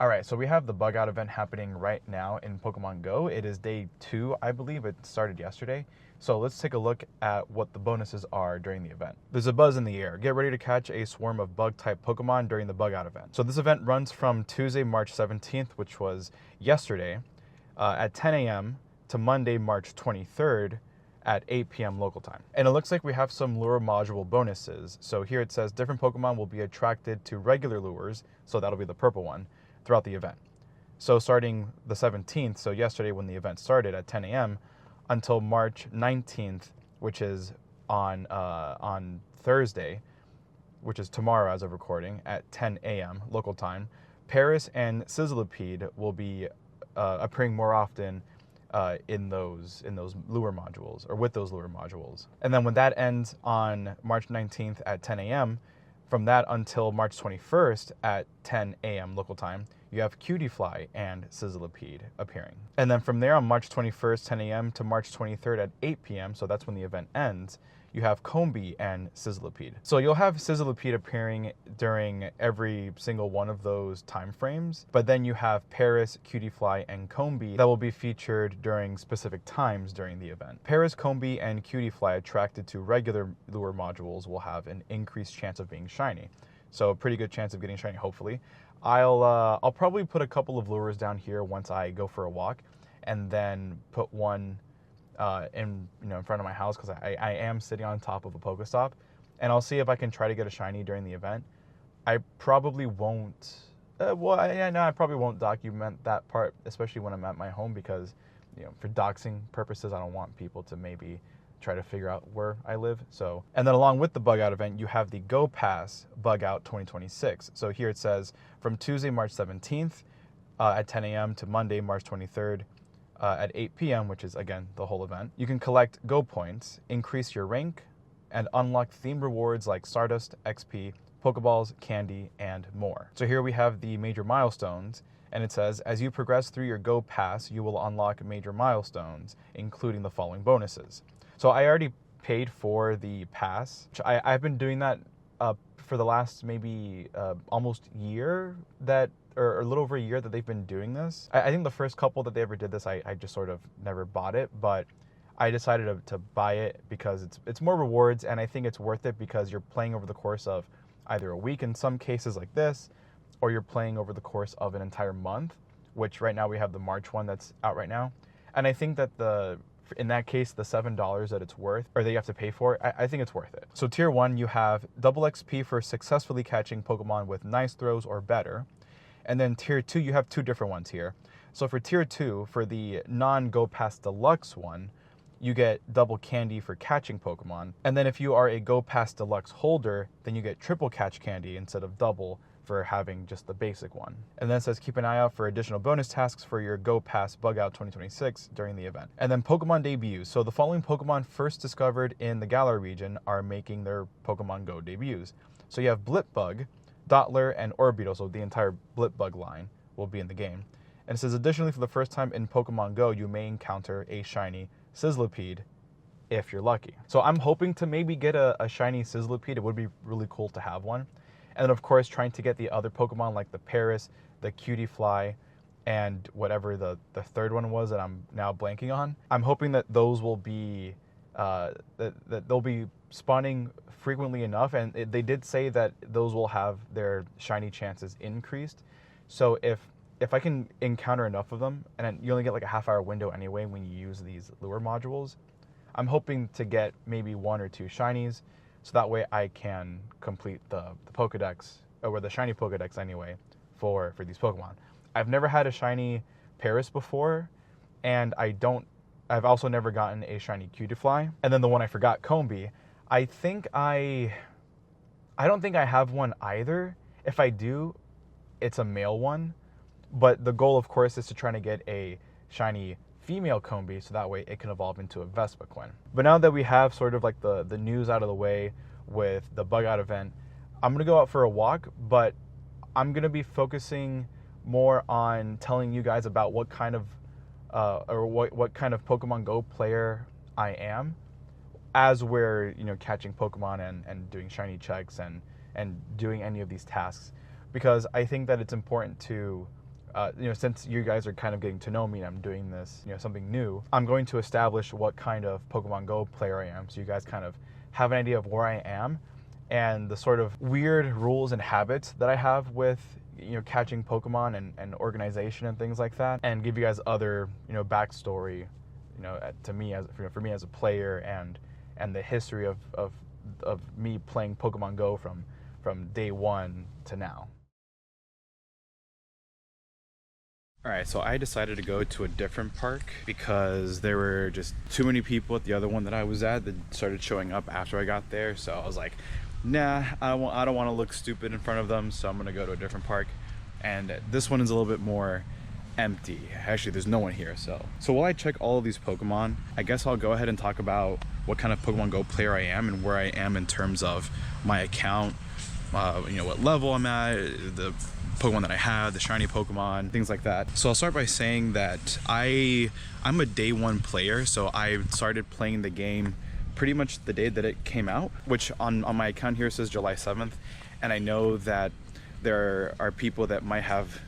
All right, so we have the bug out event happening right now in Pokemon Go. It is day 2, I believe. It started yesterday. So let's take a look at what the bonuses are during the event. There's a buzz in the air. Get ready to catch a swarm of bug-type Pokemon during the bug out event. So this event runs from Tuesday, March 17th, which was yesterday, at 10 a.m. to Monday, March 23rd at 8 p.m. local time. And it looks like we have some lure module bonuses. So here it says different Pokemon will be attracted to regular lures, so that'll be the purple one, throughout the event. So starting the 17th, so yesterday when the event started at 10 a.m. until March 19th, which is on Thursday, which is tomorrow as of recording, at 10 a.m. local time, Paris and Sizzlipede will be appearing more often in those lure modules, or with those lure modules. And then when that ends on March 19th at 10 a.m., from that until March 21st at 10 a.m. local time, you have Cutiefly and Sizzlipede appearing. And then from there on March 21st, 10 a.m. to March 23rd at 8 p.m., so that's when the event ends, you have Combee and Sizzlipede. So you'll have Sizzlipede appearing during every single one of those time frames, but then you have Paris, Cutiefly, and Combee that will be featured during specific times during the event. Paris, Combee, and Cutiefly attracted to regular lure modules will have an increased chance of being shiny. So a pretty good chance of getting shiny, hopefully. I'll probably put a couple of lures down here once I go for a walk, and then put one in front of my house, because I am sitting on top of a Pokestop, and I'll see if I can try to get a shiny during the event. I probably won't. I probably won't document that part, especially when I'm at my home, because for doxing purposes, I don't want people to maybe try to figure out where I live. So, and then along with the bug out event, you have the Go Pass Bug Out 2026. So here it says from Tuesday, March 17th at 10 a.m. to Monday, March 23rd. At 8 p.m., which is, again, the whole event. You can collect Go points, increase your rank, and unlock themed rewards like Stardust, XP, Pokeballs, candy, and more. So here we have the major milestones, and it says, as you progress through your Go Pass, you will unlock major milestones, including the following bonuses. So I already paid for the pass. I've been doing that for the last maybe almost year, or a little over a year that they've been doing this. I think the first couple that they ever did this, I just sort of never bought it, but I decided to buy it because it's more rewards, and I think it's worth it because you're playing over the course of either a week in some cases like this, or you're playing over the course of an entire month, which right now we have the March one that's out right now. And I think that in that case, the $7 that it's worth, or that you have to pay for, I think it's worth it. So tier 1, you have double XP for successfully catching Pokemon with nice throws or better. And then tier 2, you have two different ones here. So for tier 2, for the non-Go Pass Deluxe one, you get double candy for catching Pokemon. And then if you are a Go Pass Deluxe holder, then you get triple catch candy instead of double for having just the basic one. And then it says keep an eye out for additional bonus tasks for your Go Pass Bug Out 2026 during the event. And then Pokemon debuts. So the following Pokemon first discovered in the Galar region are making their Pokemon Go debuts. So you have Blipbug, Dottler, and Orbeetle, so the entire Blipbug line will be in the game. And it says additionally, for the first time in Pokemon Go, you may encounter a shiny Sizzlipede if you're lucky. So I'm hoping to maybe get a shiny Sizzlipede. It would be really cool to have one. And then, of course, trying to get the other Pokemon like the Paris, the Cutiefly, and whatever the third one was that I'm now blanking on. I'm hoping that those will be that they'll be spawning frequently enough, and they did say that those will have their shiny chances increased. So if I can encounter enough of them, and you only get like a half-hour window anyway when you use these lure modules, I'm hoping to get maybe 1 or 2 shinies, so that way I can complete the Pokedex, or the shiny Pokedex anyway, for these Pokemon. I've never had a shiny Paris before, and I've also never gotten a shiny Cutiefly. And then the one I forgot, Combee, I don't think I have one either. If I do, it's a male one. But the goal, of course, is to try to get a shiny female Combee, so that way it can evolve into a Vespiquen. But now that we have sort of like the news out of the way with the bug out event, I'm gonna go out for a walk, but I'm gonna be focusing more on telling you guys about what kind of what kind of Pokemon Go player I am, as we're catching Pokemon and doing shiny checks and doing any of these tasks, because I think that it's important to since you guys are kind of getting to know me and I'm doing this, something new, I'm going to establish what kind of Pokemon Go player I am, so you guys kind of have an idea of where I am and the sort of weird rules and habits that I have with catching Pokemon and organization and things like that, and give you guys other backstory to me as for me as a player, and the history of me playing Pokemon Go from day one to now. Alright, so I decided to go to a different park because there were just too many people at the other one that I was at that started showing up after I got there. So I was like, nah, I don't want to look stupid in front of them, so I'm gonna go to a different park. And this one is a little bit more empty. Actually, there's no one here. So while I check all of these Pokemon, I guess I'll go ahead and talk about what kind of Pokemon Go player I am and where I am in terms of my account, what level I'm at, the Pokemon that I have, the shiny Pokemon, things like that. So I'll start by saying that I'm a day one player, so I started playing the game pretty much the day that it came out, which on my account here says July 7th, and I know that there are people that might have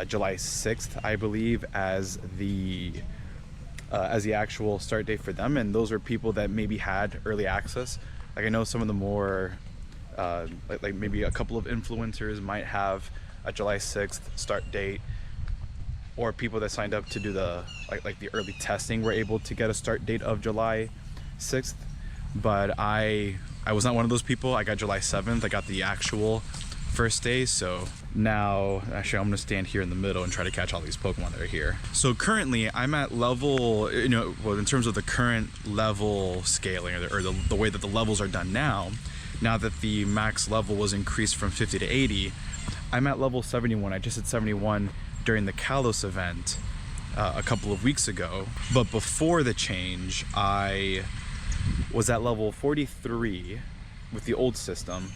July 6th, I believe, as the actual start date for them, and those are people that maybe had early access. Like I know some of the more like maybe a couple of influencers might have a July 6th start date, or people that signed up to do the like the early testing were able to get a start date of July 6th. But I was not one of those people. I got July 7th. I got the actual first day. So now actually I'm gonna stand here in the middle and try to catch all these Pokemon that are here. So currently I'm at level, well, in terms of the current level scaling, or the way that the levels are done now that the max level was increased from 50 to 80, I'm at level 71. I just hit 71 during the Kalos event a couple of weeks ago. But before the change, I was at level 43 with the old system.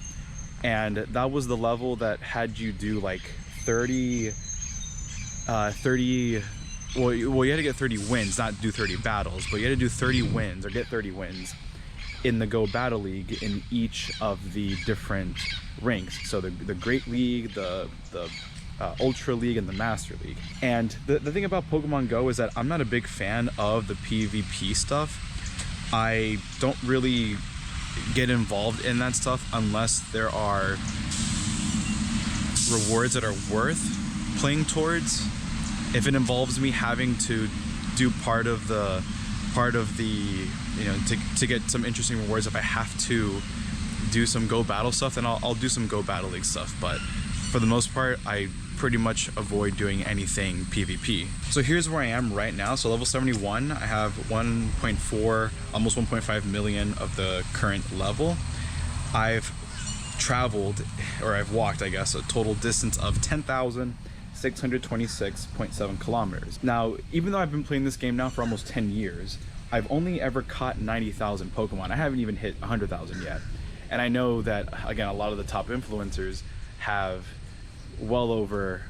And that was the level that had you do like 30, well, you had to get 30 wins, not do 30 battles, but you had to do 30 wins or get 30 wins in the Go Battle League in each of the different ranks. So the Great League, the Ultra League, and the Master League. And the thing about Pokemon Go is that I'm not a big fan of the PvP stuff. I don't really get involved in that stuff unless there are rewards that are worth playing towards. If it involves me having to do part of the to get some interesting rewards, if I have to do some Go Battle stuff, then I'll do some Go Battle League stuff. But for the most part, I pretty much avoid doing anything PvP. So here's where I am right now. So level 71, I have 1.4, almost 1.5 million of the current level. I've traveled, or I've walked, I guess, a total distance of 10,626.7 kilometers. Now, even though I've been playing this game now for almost 10 years, I've only ever caught 90,000 Pokemon. I haven't even hit 100,000 yet. And I know that, again, a lot of the top influencers have well over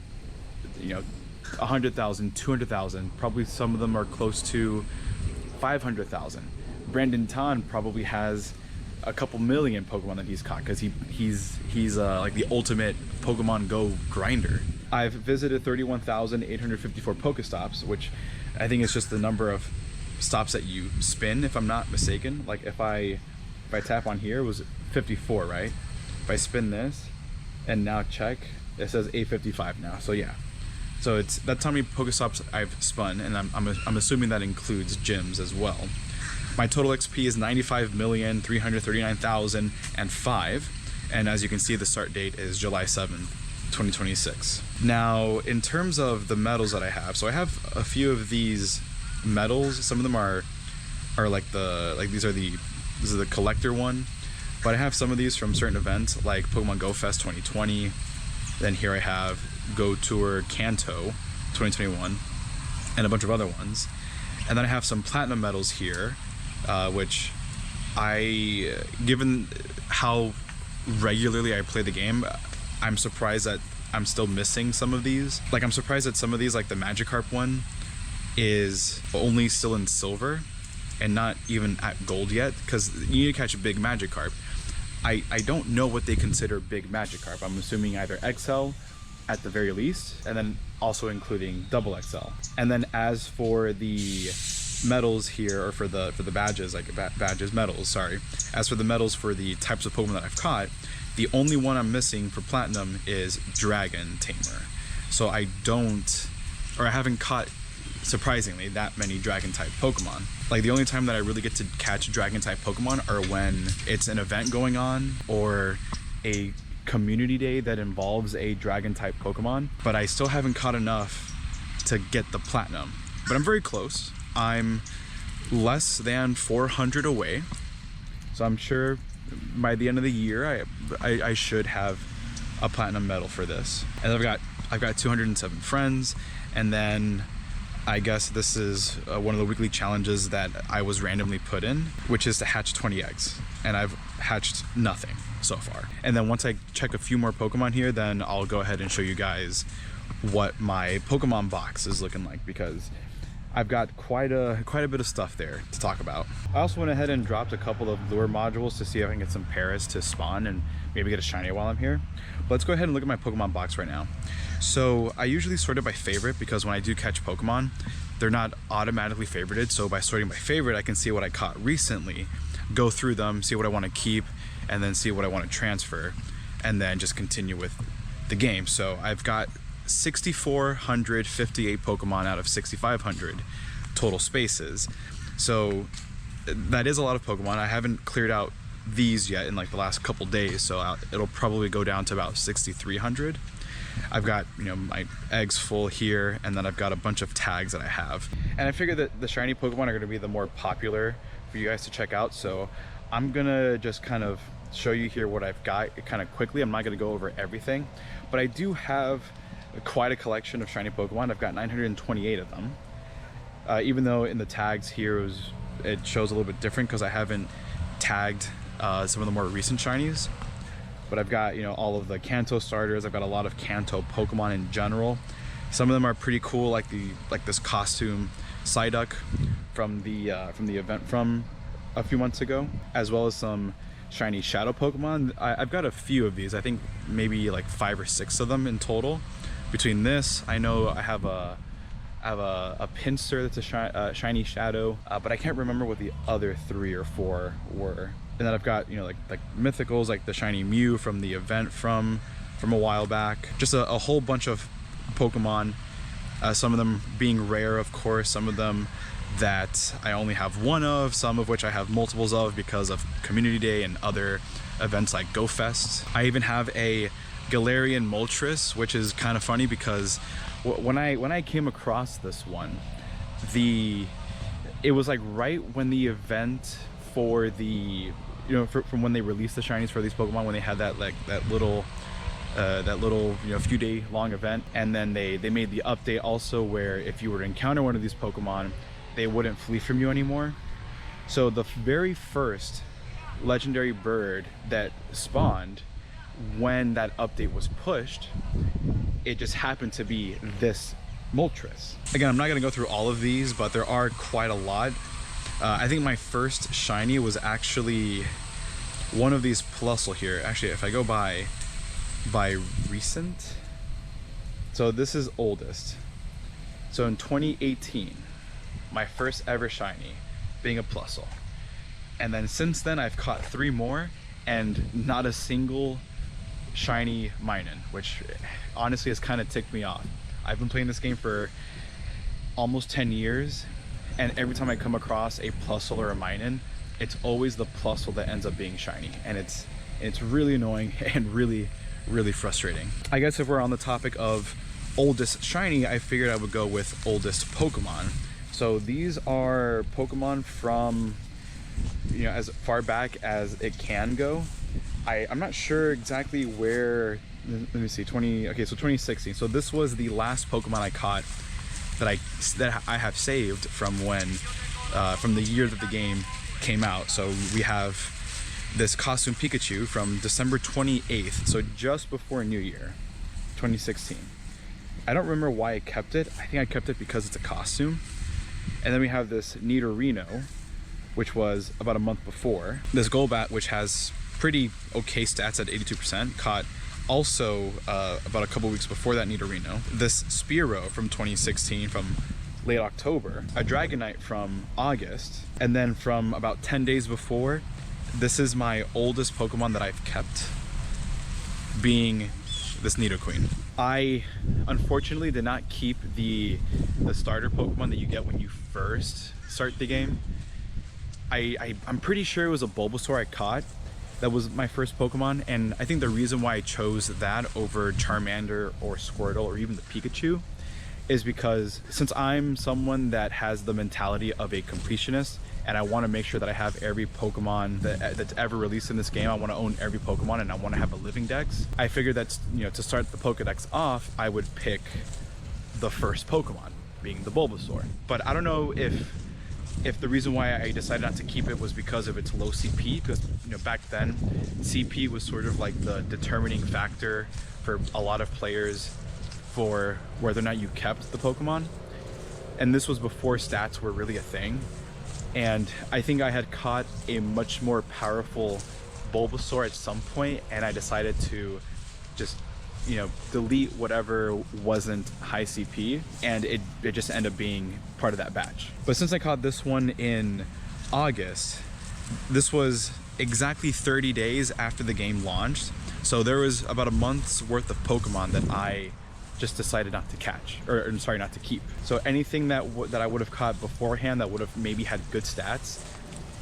100,000, 200,000. Probably some of them are close to 500,000. Brandon Tan probably has a couple million Pokemon that he's caught because he's like the ultimate Pokemon Go grinder. I've visited 31,854 Pokestops, which I think is just the number of stops that you spin, if I'm not mistaken. Like if I tap on here, it was 54, right? If I spin this and now check, it says 855 now. So yeah, so that's how many Pokestops I've spun, and I'm assuming that includes gyms as well. My total XP is 95,339,005, and as you can see, the start date is July 7th, 2026. Now, in terms of the medals that I have, so I have a few of these medals. Some of them are this is the collector one, but I have some of these from certain events like Pokemon Go Fest 2020. Then here I have Go Tour Kanto 2021 and a bunch of other ones. And then I have some platinum medals here, which given how regularly I play the game, I'm surprised that I'm still missing some of these. Like I'm surprised that some of these, like the Magikarp one, is only still in silver and not even at gold yet, because you need to catch a big Magikarp. I don't know what they consider big Magikarp. I'm assuming either XL at the very least, and then also including double XL. And then as for the medals here, or for the badges, like badges, medals, sorry. As for the medals for the types of Pokemon that I've caught, the only one I'm missing for Platinum is Dragon Tamer. So I haven't caught, surprisingly, that many Dragon type Pokemon. Like the only time that I really get to catch Dragon type Pokemon are when it's an event going on or a community day that involves a Dragon type Pokemon, but I still haven't caught enough to get the Platinum. But I'm very close. I'm less than 400 away, so I'm sure by the end of the year I should have a Platinum medal for this. And I've got 207 friends, and then I guess this is one of the weekly challenges that I was randomly put in, which is to hatch 20 eggs, and I've hatched nothing so far. And then once I check a few more Pokemon here, then I'll go ahead and show you guys what my Pokemon box is looking like, because I've got quite a bit of stuff there to talk about. I also went ahead and dropped a couple of lure modules to see if I can get some Paras to spawn and maybe get a shiny while I'm here. But let's go ahead and look at my Pokemon box right now. So I usually sort it by favorite, because when I do catch Pokemon, they're not automatically favorited. So by sorting by favorite, I can see what I caught recently, go through them, see what I want to keep, and then see what I want to transfer, and then just continue with the game. So I've got 6,458 Pokemon out of 6,500 total spaces. So that is a lot of Pokemon. I haven't cleared out these yet in like the last couple days, so it'll probably go down to about 6,300. I've got, you know, my eggs full here, and then I've got a bunch of tags that I have. And I figure that the shiny Pokemon are going to be the more popular for you guys to check out, so I'm gonna just kind of show you here what I've got kind of quickly. I'm not going to go over everything, but I do have quite a collection of shiny Pokemon. I've got 928 of them, even though in the tags here it shows a little bit different because I haven't tagged some of the more recent shinies. But I've got, you know, all of the Kanto starters. I've got a lot of Kanto Pokemon in general. Some of them are pretty cool, like this costume Psyduck from the event from a few months ago, as well as some shiny Shadow Pokemon. I've got a few of these. I think maybe like 5 or 6 of them in total. Between this, I know I have a Pinsir that's a shiny Shadow, but I can't remember what the other 3 or 4 were. And then I've got, you know, like mythicals, like the shiny Mew from the event from a while back. Just a whole bunch of Pokemon, some of them being rare, of course, some of them that I only have one of, some of which I have multiples of because of Community Day and other events like Go Fest. I even have a Galarian Moltres, which is kind of funny because when I came across this one, it was like right when the event for the, you know, from when they released the shinies for these Pokemon, when they had that little you know, few day long event, and then they made the update also where if you were to encounter one of these Pokemon, they wouldn't flee from you anymore. So the very first legendary bird that spawned when that update was pushed, it just happened to be this Moltres. Again, I'm not going to go through all of these, but there are quite a lot. I think my first shiny was actually one of these Plusle here. Actually, if I go by recent, so this is oldest. So in 2018, my first ever shiny being a Plusle. And then since then, I've caught 3 more and not a single shiny Minun, which honestly has kind of ticked me off. I've been playing this game for almost 10 years, and every time I come across a Plusle or a Minun, it's always the Plusle that ends up being shiny, and it's really annoying and really frustrating. I guess if we're on the topic of oldest shiny, I figured I would go with oldest Pokemon. So these are Pokemon from, you know, as far back as it can go. I'm not sure exactly where. Let me see. So 2016. So this was the last Pokemon I caught that I have saved from when from the year that the game came out. So we have this costume Pikachu from December 28th, so just before New Year 2016. I don't remember why I kept it. I think I kept it because it's a costume. And then we have this Nidorino, which was about a month before. This Golbat, which has pretty okay stats at 82%, caught also, about a couple weeks before that Nidorino, this Spearow from 2016 from late October, a Dragonite from August, and then from about 10 days before, this is my oldest Pokemon that I've kept, being this Nidoqueen. I unfortunately did not keep the starter Pokemon that you get when you first start the game. I'm pretty sure it was a Bulbasaur I caught. That was my first Pokemon, and I think the reason why I chose that over Charmander or Squirtle or even the Pikachu is because since I'm someone that has the mentality of a completionist, and I want to make sure that I have every Pokemon that's ever released in this game. I want to own every Pokemon, and I want to have a living dex. I figured that, you know, to start the Pokedex off, I would pick the first Pokemon, being the Bulbasaur. But I don't know if the reason why I decided not to keep it was because of its low CP, because, you know, back then CP was sort of like the determining factor for a lot of players for whether or not you kept the Pokemon. And this was before stats were really a thing. And I think I had caught a much more powerful Bulbasaur at some point, and I decided to just, you know, delete whatever wasn't high CP, and it just ended up being part of that batch. But since I caught this one in August, this was exactly 30 days after the game launched. So there was about a month's worth of Pokemon that I just decided not to catch, or sorry, not to keep. So anything that I would have caught beforehand that would have maybe had good stats,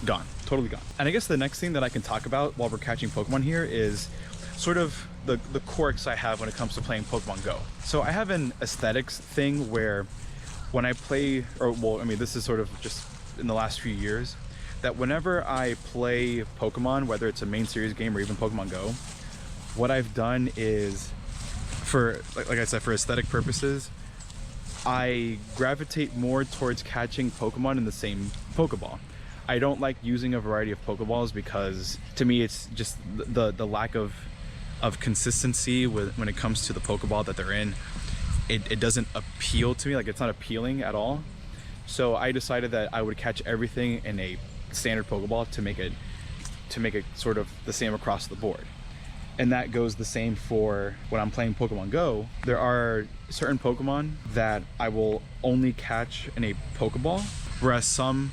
gone, totally gone. And I guess the next thing that I can talk about while we're catching Pokemon here is sort of the quirks I have when it comes to playing Pokemon Go. So I have an aesthetics thing where when I play, or well, I mean, this is sort of just in the last few years, that whenever I play Pokemon, whether it's a main series game or even Pokemon Go, what I've done is, for like I said, for aesthetic purposes, I gravitate more towards catching Pokemon in the same Pokeball. I don't like using a variety of Pokeballs because to me it's just the lack of consistency when it comes to the Pokeball that they're in. It doesn't appeal to me, like it's not appealing at all. So I decided that I would catch everything in a standard Pokeball to make it sort of the same across the board. And that goes the same for when I'm playing Pokemon Go. There are certain Pokemon that I will only catch in a Pokeball, whereas some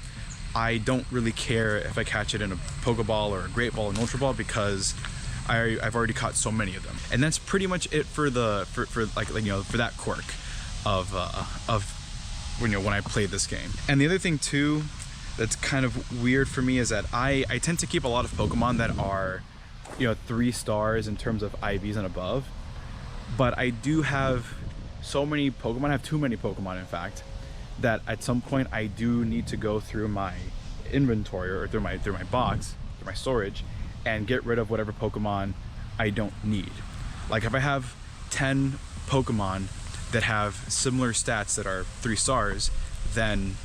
I don't really care if I catch it in a Pokeball or a Great Ball or an Ultra Ball because I've already caught so many of them. And that's pretty much it for like you know, for that quirk of you know, when I play this game. And the other thing too that's kind of weird for me is that I tend to keep a lot of Pokemon that are, you know, 3 stars in terms of IVs and above, but I do have so many Pokemon, I have too many Pokemon in fact, that at some point I do need to go through my inventory or through my box, through my storage, and get rid of whatever Pokemon I don't need. Like if I have 10 Pokemon that have similar stats that are 3 stars, then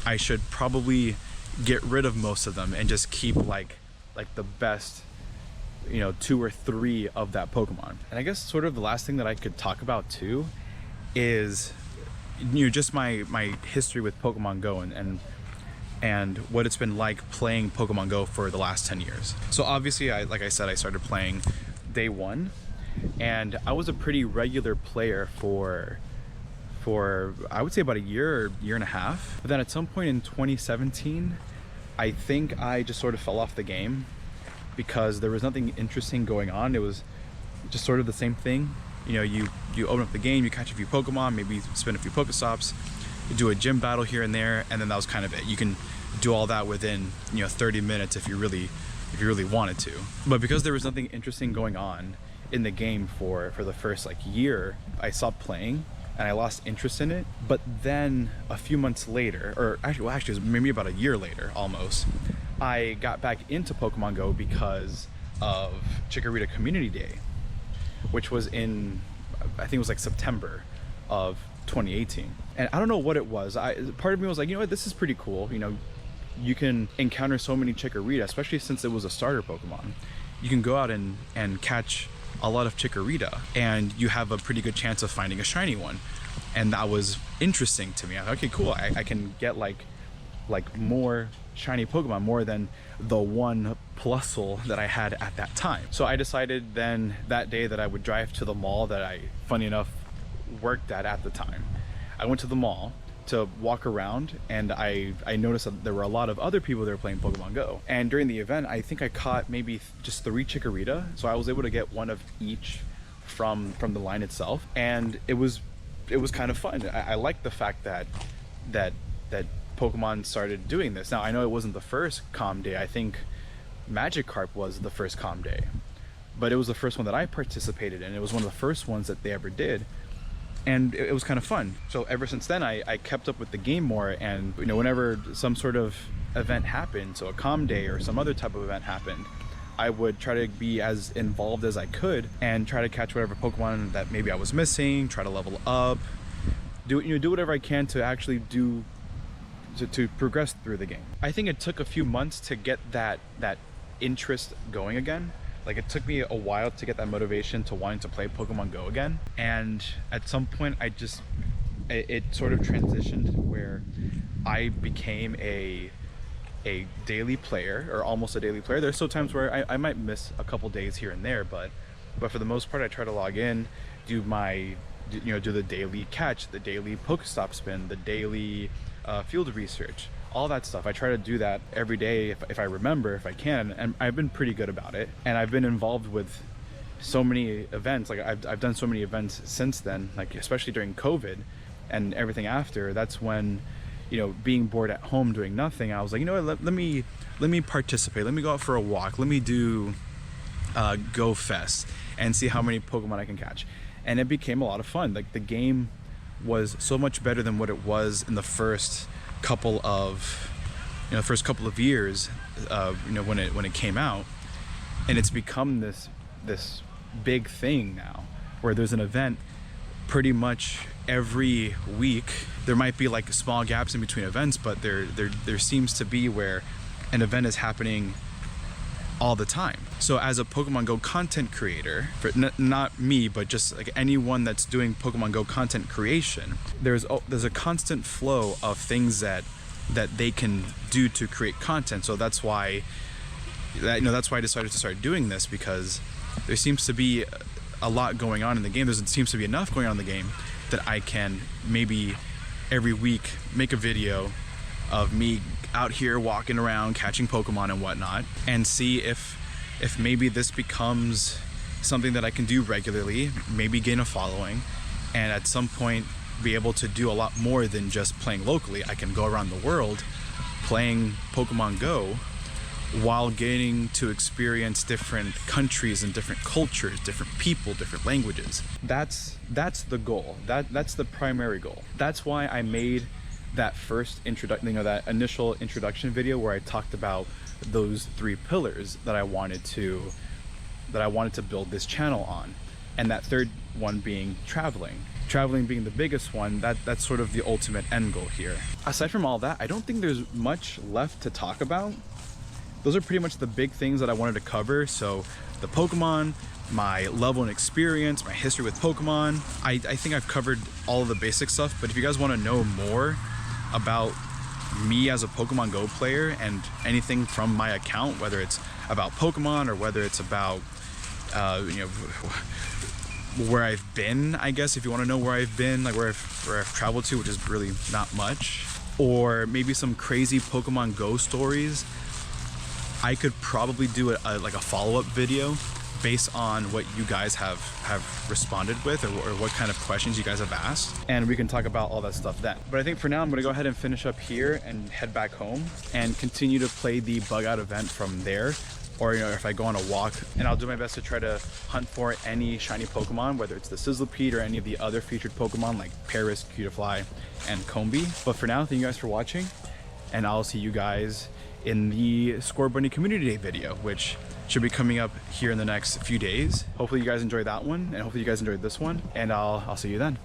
I should probably get rid of most of them and just keep like the best, you know, 2 or 3 of that Pokemon. And I guess sort of the last thing that I could talk about too is, you know, just my history with Pokemon Go and what it's been like playing Pokemon Go for the last 10 years. So obviously, like I said, I started playing day 1, and I was a pretty regular player for I would say about a year or year and a half. But then at some point in 2017, I think I just sort of fell off the game because there was nothing interesting going on. It was just sort of the same thing. You know, you open up the game, you catch a few Pokemon, maybe spin a few Pokestops, you do a gym battle here and there, and then that was kind of it. You can do all that within, you know, 30 minutes if you really wanted to. But because there was nothing interesting going on in the game for the first like year, I stopped playing and I lost interest in it. But then a few months later, or actually it was maybe about a year later almost, I got back into Pokemon Go because of Chikorita Community Day, which was in, I think it was like September of 2018. And I don't know what it was. Part of me was like, you know what, this is pretty cool. You know, you can encounter so many Chikorita, especially since it was a starter Pokemon. You can go out and catch a lot of Chikorita, and you have a pretty good chance of finding a shiny one. And that was interesting to me. I thought, okay, cool. I can get like like more shiny Pokemon, more than the one Plusle that I had at that time. So I decided then that day that I would drive to the mall that I, funny enough, worked at the time. I went to the mall to walk around, and I noticed that there were a lot of other people that were playing Pokemon Go. And during the event, I think I caught maybe just 3 Chikorita, so I was able to get one of each from the line itself, and it was kind of fun. I liked the fact that Pokemon started doing this. Now I know it wasn't the first Calm Day. I think Magikarp was the first Calm Day, but it was the first one that I participated in. It was one of the first ones that they ever did, and it was kind of fun. So ever since then, I kept up with the game more, and you know, whenever some sort of event happened, so a Calm Day or some other type of event happened, I would try to be as involved as I could and try to catch whatever Pokemon that maybe I was missing, try to level up, do whatever I can to actually do to progress through the game. I think it took a few months to get that interest going again. Like, it took me a while to get that motivation to wanting to play Pokemon Go again, and at some point it sort of transitioned where I became a daily player, or almost a daily player. There's still times where I might miss a couple days here and there, but for the most part I try to log in, do the daily catch, the daily Pokestop spin, the daily field research, all that stuff. I try to do that every day if I remember, if I can, and I've been pretty good about it. And I've been involved with so many events. Like, I've done so many events since then, like especially during COVID and everything after. That's when, you know, being bored at home doing nothing, I was like, you know what, let me participate, let me go out for a walk, let me do Go Fest and see how many Pokemon I can catch. And it became a lot of fun. Like, the game was so much better than what it was in the first couple of years, when it came out. And it's become this big thing now, where there's an event pretty much every week. There might be like small gaps in between events, but there seems to be where an event is happening all the time. So as a Pokemon Go content creator, not me, but just like anyone that's doing Pokemon Go content creation, there's a constant flow of things that they can do to create content. So that's why I decided to start doing this, because there seems to be a lot going on in the game. There seems to be enough going on in the game that I can maybe every week make a video of me out here walking around catching Pokemon and whatnot, and see if maybe this becomes something that I can do regularly, maybe gain a following, and at some point be able to do a lot more than just playing locally. I can go around the world playing Pokemon Go while getting to experience different countries and different cultures, different people, different languages. That's the goal. That's the primary goal. That's why I made that first that initial introduction video where I talked about those 3 pillars that I wanted to build this channel on, and that third one being traveling being the biggest one. That's sort of the ultimate end goal here. Aside from all that, I don't think there's much left to talk about. Those are pretty much the big things that I wanted to cover. So the Pokemon, my level and experience, my history with Pokemon, I think I've covered all of the basic stuff. But if you guys want to know more about me as a Pokemon Go player and anything from my account, whether it's about Pokemon or whether it's about where I've been, I guess, if you want to know where I've been, like where I've traveled to, which is really not much, or maybe some crazy Pokemon Go stories, I could probably do like a follow-up video based on what you guys have responded with, or what kind of questions you guys have asked, and we can talk about all that stuff then. But I think for now, I'm gonna go ahead and finish up here and head back home and continue to play the bug out event from there, or if I go on a walk, and I'll do my best to try to hunt for any shiny Pokemon, whether it's the Sizzlipede or any of the other featured Pokemon like Paris, Cutiefly, and Combee. But for now, thank you guys for watching, and I'll see you guys in the Score Bunny Community Day video, which should be coming up here in the next few days. Hopefully you guys enjoyed that one, and hopefully you guys enjoyed this one, and I'll see you then.